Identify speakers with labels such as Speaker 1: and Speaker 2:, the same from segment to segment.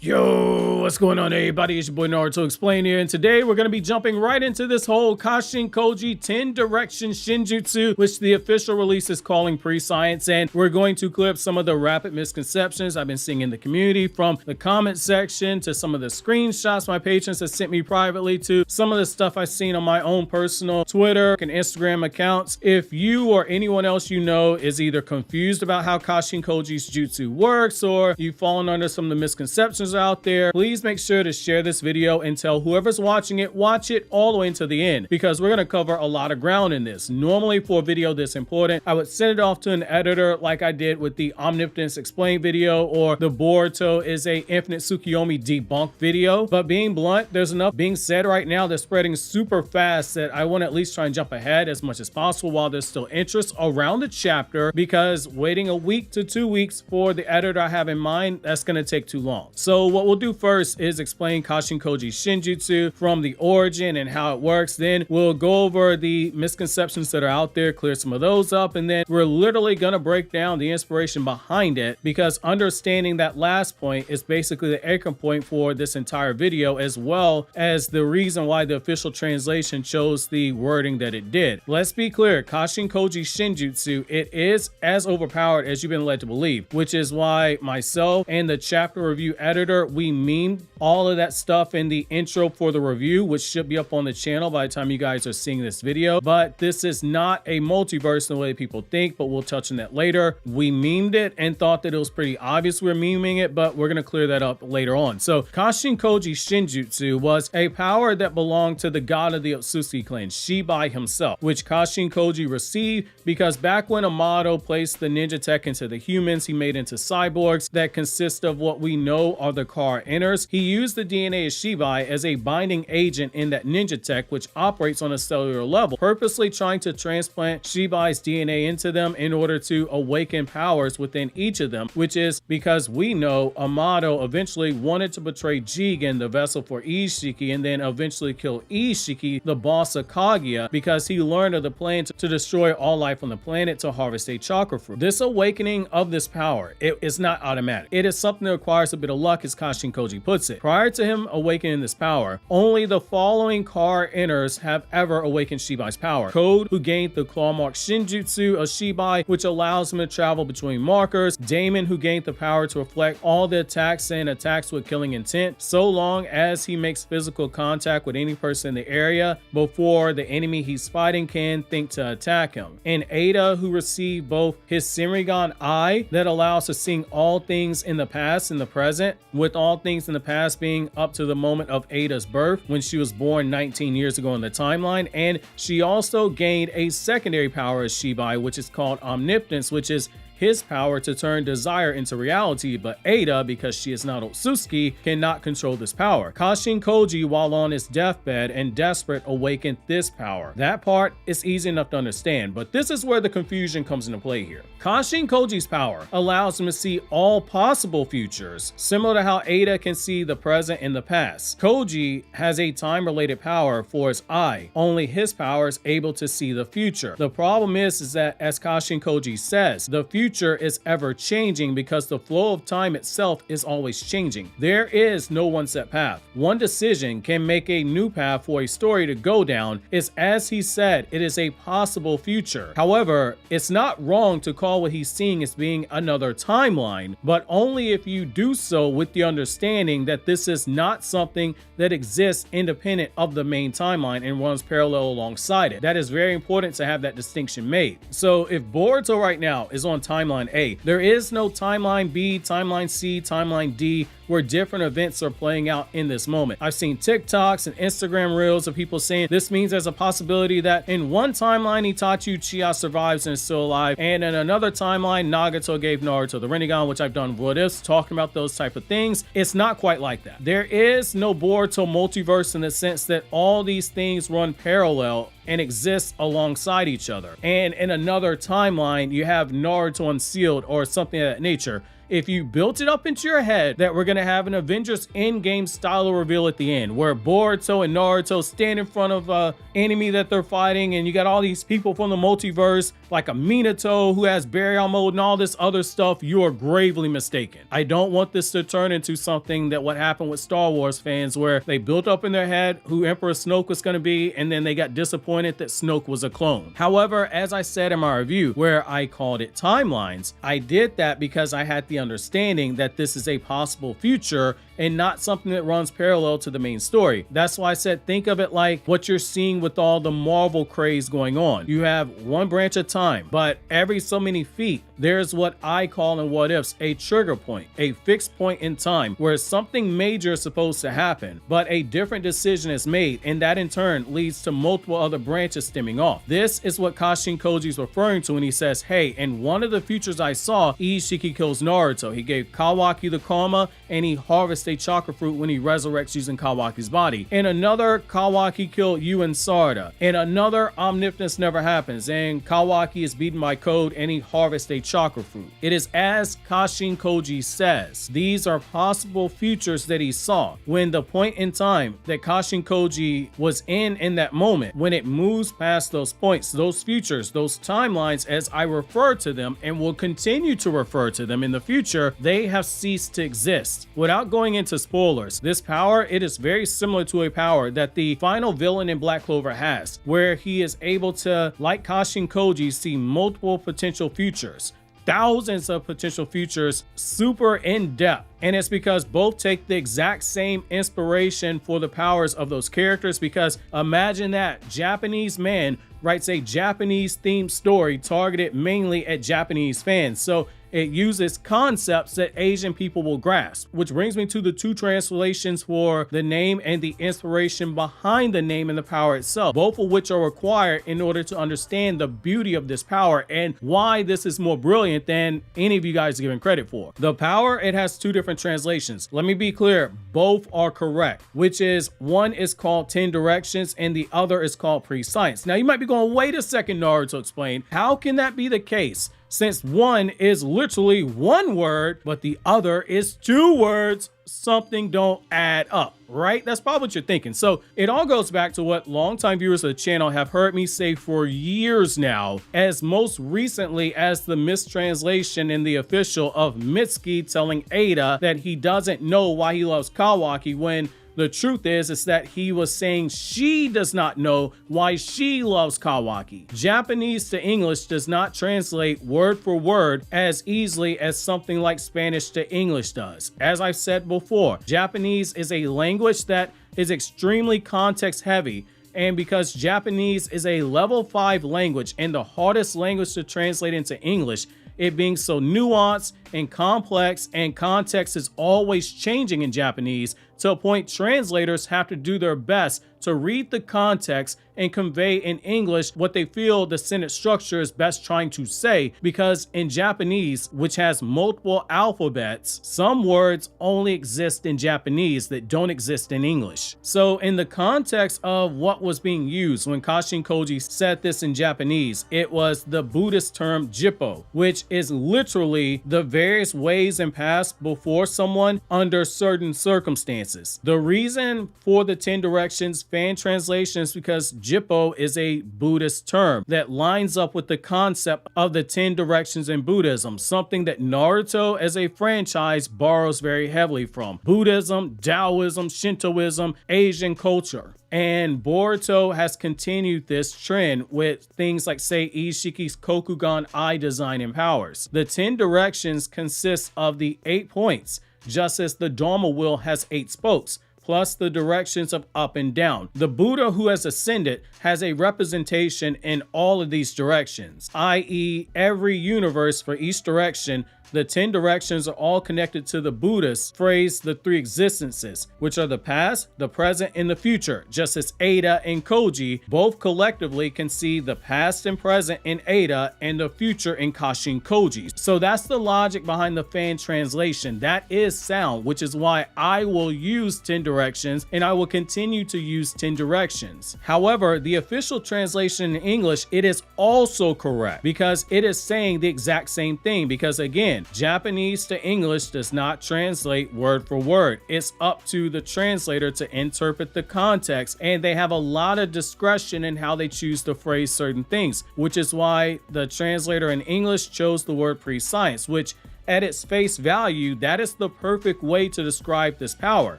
Speaker 1: Yo, what's going on everybody? It's your boy Naruto Explain here, and today we're going to be jumping right into this whole Kashin Koji 10 Direction Shinjutsu, which the official release is calling prescience, and we're going to clear up some of the rapid misconceptions I've been seeing in the community, from the comment section to some of the screenshots my patrons have sent me privately to some of the stuff I've seen on my own personal Twitter and Instagram accounts. If you or anyone else you know is either confused about how Kashin Koji's jutsu works, or you've fallen under some of the misconceptions out there, please make sure to share this video and tell whoever's watching it, watch it all the way until the end, because we're going to cover a lot of ground in this. Normally for a video this important, I would send it off to an editor like I did with the Omnipotence Explained video, or the Boruto is a Infinite Tsukiyomi debunk video. But being blunt, there's enough being said right now that's spreading super fast that I want to at least try and jump ahead as much as possible while there's still interest around the chapter, because waiting a week to 2 weeks for the editor I have in mind, that's going to take too long. So what we'll do first is explain Kashin Koji Shinjutsu from the origin and how it works. Then we'll go over the misconceptions that are out there, clear some of those up, and then we're literally going to break down the inspiration behind it, because understanding that last point is basically the anchor point for this entire video, as well as the reason why the official translation chose the wording that it did. Let's be clear, Kashin Koji Shinjutsu, it is as overpowered as you've been led to believe, which is why myself and the chapter review editor, we memed all of that stuff in the intro for the review, which should be up on the channel by the time you guys are seeing this video. But this is not a multiverse in the way people think, but we'll touch on that later. We memed it and thought that it was pretty obvious we're memeing it, but we're going to clear that up later on. So Kashin Koji Shinjutsu was a power that belonged to the god of the Otsuki clan, Shibai himself, which Kashin Koji received because back when Amado placed the ninja tech into the humans, he made into cyborgs that consist of what we know are the car inners. He used the DNA of Shibai as a binding agent in that ninja tech, which operates on a cellular level, purposely trying to transplant Shibai's DNA into them in order to awaken powers within each of them, which is because we know Amado eventually wanted to betray Jigen, the vessel for Ishiki, and then eventually kill Ishiki, the boss of Kaguya, because he learned of the plan to destroy all life on the planet to harvest a chakra fruit. This awakening of this power, it is not automatic. It is something that requires a bit of luck, as Kashin Koji puts it. Prior to him awakening this power, only the following car inners have ever awakened Shibai's power. Code, who gained the claw mark Shinjutsu of Shibai, which allows him to travel between markers. Damon, who gained the power to reflect all the attacks and attacks with killing intent, so long as he makes physical contact with any person in the area before the enemy he's fighting can think to attack him. And Ada, who received both his senrigan eye that allows to seeing all things in the past and the present, with all things in the past being up to the moment of Ada's birth when she was born 19 years ago in the timeline. And she also gained a secondary power as Shibai, which is called omnipotence, which is his power to turn desire into reality, but Ada, because she is not Otsuki, cannot control this power. Kashin Koji, while on his deathbed and desperate, awakened this power. That part is easy enough to understand, but this is where the confusion comes into play here. Kashin Koji's power allows him to see all possible futures, similar to how Ada can see the present and the past. Koji has a time-related power for his eye. Only his power is able to see the future. The problem is that, as Kashin Koji says, the future is ever changing because the flow of time itself is always changing. There is no one set path. One decision can make a new path for a story to go down. It's, as he said, it is a possible future. However, it's not wrong to call what he's seeing as being another timeline, but only if you do so with the understanding that this is not something that exists independent of the main timeline and runs parallel alongside it. That is very important to have that distinction made. So if Boruto right now is on timeline A, there is no timeline B, timeline C, timeline D, where different events are playing out in this moment. I've seen TikToks and Instagram reels of people saying this means there's a possibility that in one timeline Itachi Uchiha survives and is still alive, and in another timeline Nagato gave Naruto the Rinnegan, which I've done what ifs talking about those type of things. It's not quite like that. There is no Boruto multiverse in the sense that all these things run parallel and exist alongside each other. And in another timeline, you have Naruto unsealed or something of that nature. if you built it up into your head that we're gonna have an Avengers Endgame style reveal at the end, where Boruto and Naruto stand in front of a enemy that they're fighting, and you got all these people from the multiverse, like a Minato who has barrier mode and all this other stuff, you are gravely mistaken. I don't want this to turn into something that what happened with Star Wars fans, where they built up in their head who Emperor Snoke was going to be, and then they got disappointed that Snoke was a clone. However, as I said in my review, where I called it timelines, I did that because I had the understanding that this is a possible future and not something that runs parallel to the main story. That's why I said think of it like what you're seeing with all the Marvel craze going on. You have one branch at a time, but every so many feet, there's what I call in What Ifs a trigger point, a fixed point in time where something major is supposed to happen, but a different decision is made, and that in turn leads to multiple other branches stemming off. This is what Kashin Koji is referring to when he says, hey, in one of the futures I saw, Ishiki kills Naruto. He gave Kawaki the karma, and he harvests a chakra fruit when he resurrects using Kawaki's body. In another, Kawaki killed Yu and Sarada. In another, omnipotence never happens, and Kawaki is beaten by code and he harvests a chakra fruit. It is as Kashin Koji says, these are possible futures that he saw. When the point in time that Kashin Koji was in that moment, when it moves past those points, those futures, those timelines, as I refer to them and will continue to refer to them in the future, they have ceased to exist. Without going into spoilers, this power, it is very similar to a power that the final villain in Black Clover has, where he is able to, like Kashin Koji, see multiple potential futures, thousands of potential futures, super in depth. And it's because both take the exact same inspiration for the powers of those characters, because imagine that Japanese man writes a Japanese themed story targeted mainly at Japanese fans. So it uses concepts that Asian people will grasp, which brings me to the two translations for the name and the inspiration behind the name and the power itself, both of which are required in order to understand the beauty of this power and why this is more brilliant than any of you guys are giving credit for. The power, it has two different translations. Let me be clear, both are correct, which is one is called 10 directions and the other is called prescience. Now you might be going, wait a second, Naruto, explain. How can that be the case, since one is literally one word, but the other is two words? Something don't add up, right? That's probably what you're thinking. So it all goes back to what longtime viewers of the channel have heard me say for years now, as most recently as the mistranslation in the official of Mitsuki telling Ada that he doesn't know why he loves Kawaki, when the truth is that he was saying she does not know why she loves Kawaki. Japanese to English does not translate word for word as easily as something like Spanish to English does. As I've said before, Japanese is a language that is extremely context heavy. And because Japanese is a level 5 language and the hardest language to translate into English, it being so nuanced and complex, and context is always changing in Japanese, to a point translators have to do their best to read the context and convey in English what they feel the sentence structure is best trying to say, because in Japanese, which has multiple alphabets, some words only exist in Japanese that don't exist in English. So in the context of what was being used when Kashin Koji said this in Japanese, it was the Buddhist term Jippo, which is literally the various ways and paths before someone under certain circumstances. The reason for the 10 directions fan translation is because Jippo is a Buddhist term that lines up with the concept of the 10 directions in Buddhism, something that Naruto as a franchise borrows very heavily from. Buddhism, Taoism, Shintoism, Asian culture. And Boruto has continued this trend with things like, say, Ishiki's Kokugan eye design and powers. The 10 directions consist of the 8 points, just as the Dharma wheel has 8 spokes, plus the directions of up and down. The Buddha who has ascended has a representation in all of these directions, i.e. every universe for each direction. The 10 directions are all connected to the Buddhist phrase, the 3 existences, which are the past, the present, and the future, just as Ada and Koji both collectively can see the past and present in Ada and the future in Kashin Koji. So that's the logic behind the fan translation. That is sound, which is why I will use 10 directions and I will continue to use 10 directions. However, the official translation in English, it is also correct because it is saying the exact same thing, because again, understand. Japanese to English does not translate word for word. It's up to the translator to interpret the context, and they have a lot of discretion in how they choose to phrase certain things, which is why the translator in English chose the word prescience, which at its face value, that is the perfect way to describe this power.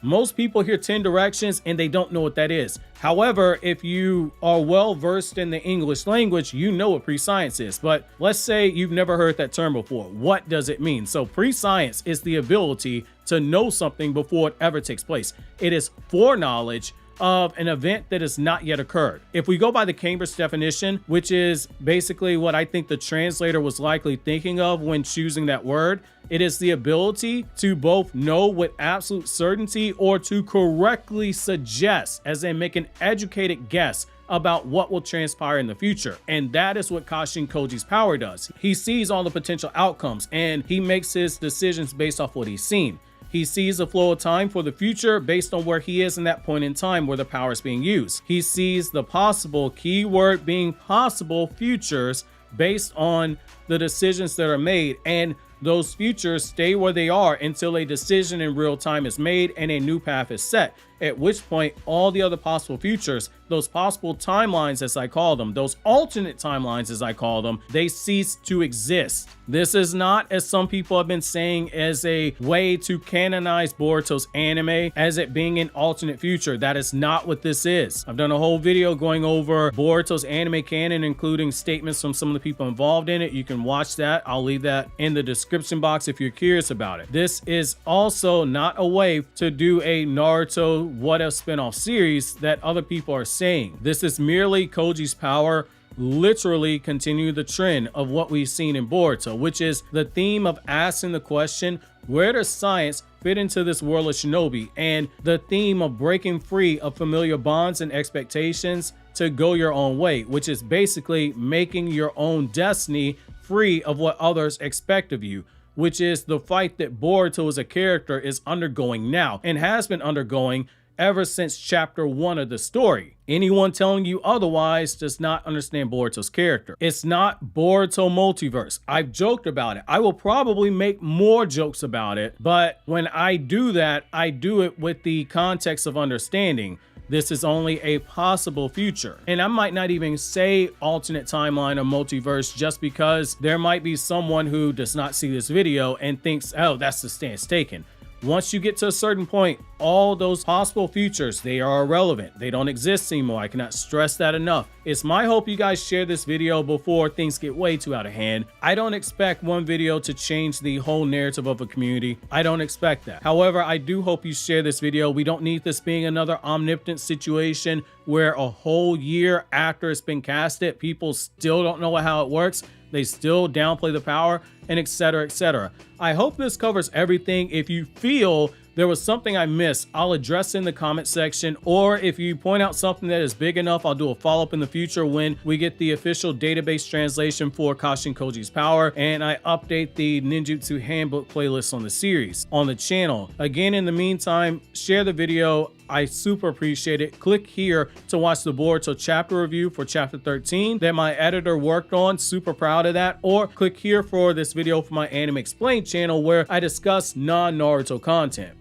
Speaker 1: Most people hear 10 directions and they don't know what that is. However, if you are well versed in the English language, you know what prescience is. But let's say you've never heard that term before. What does it mean? So prescience is the ability to know something before it ever takes place. It is foreknowledge of an event that has not yet occurred. If we go by the Cambridge definition, which is basically what I think the translator was likely thinking of when choosing that word, it is the ability to both know with absolute certainty or to correctly suggest, as in make an educated guess about what will transpire in the future. And that is what Kashin Koji's power does. He sees all the potential outcomes and he makes his decisions based off what he's seen. He sees the flow of time for the future based on where he is in that point in time where the power is being used. He sees the possible, keyword being possible, futures based on the decisions that are made, and those futures stay where they are until a decision in real time is made and a new path is set, at which point all the other possible futures, those possible timelines as I call them, those alternate timelines as I call them, they cease to exist. This is not, as some people have been saying, as a way to canonize Boruto's anime as it being an alternate future. That is not what this is. I've done a whole video going over Boruto's anime canon, including statements from some of the people involved in it. You can watch that. I'll leave that in the description box if you're curious about it. This is also not a way to do a Naruto what if spinoff series that other people are saying. This is merely Koji's power literally continue the trend of what we've seen in Boruto, which is the theme of asking the question, where does science fit into this world of shinobi, and the theme of breaking free of familiar bonds and expectations to go your own way, which is basically making your own destiny free of what others expect of you, which is the fight that Boruto as a character is undergoing now and has been undergoing ever since chapter 1 of the story. Anyone telling you otherwise does not understand Boruto's character. It's not Boruto multiverse. I've joked about it. I will probably make more jokes about it, but when I do that, I do it with the context of understanding this is only a possible future. And I might not even say alternate timeline or multiverse just because there might be someone who does not see this video and thinks, oh, that's the stance taken. Once you get to a certain point, all those possible futures, they are irrelevant. They don't exist anymore. I cannot stress that enough. It's my hope you guys share this video before things get way too out of hand. I don't expect one video to change the whole narrative of a community. I don't expect that. However, I do hope you share this video. We don't need this being another omnipotent situation where a whole year after it's been casted, people still don't know how it works. They still downplay the power, and etc, etc. I hope this covers everything. If you feel there was something I missed, I'll address it in the comment section, or if you point out something that is big enough, I'll do a follow-up in the future when we get the official database translation for Kashin Koji's power, and I update the ninjutsu handbook playlist on the series on the channel. Again, in the meantime, share the video. I super appreciate it. Click here to watch the Boruto chapter review for chapter 13 that my editor worked on. Super proud of that. Or click here for this video for my Anime Explained channel where I discuss non-Naruto content.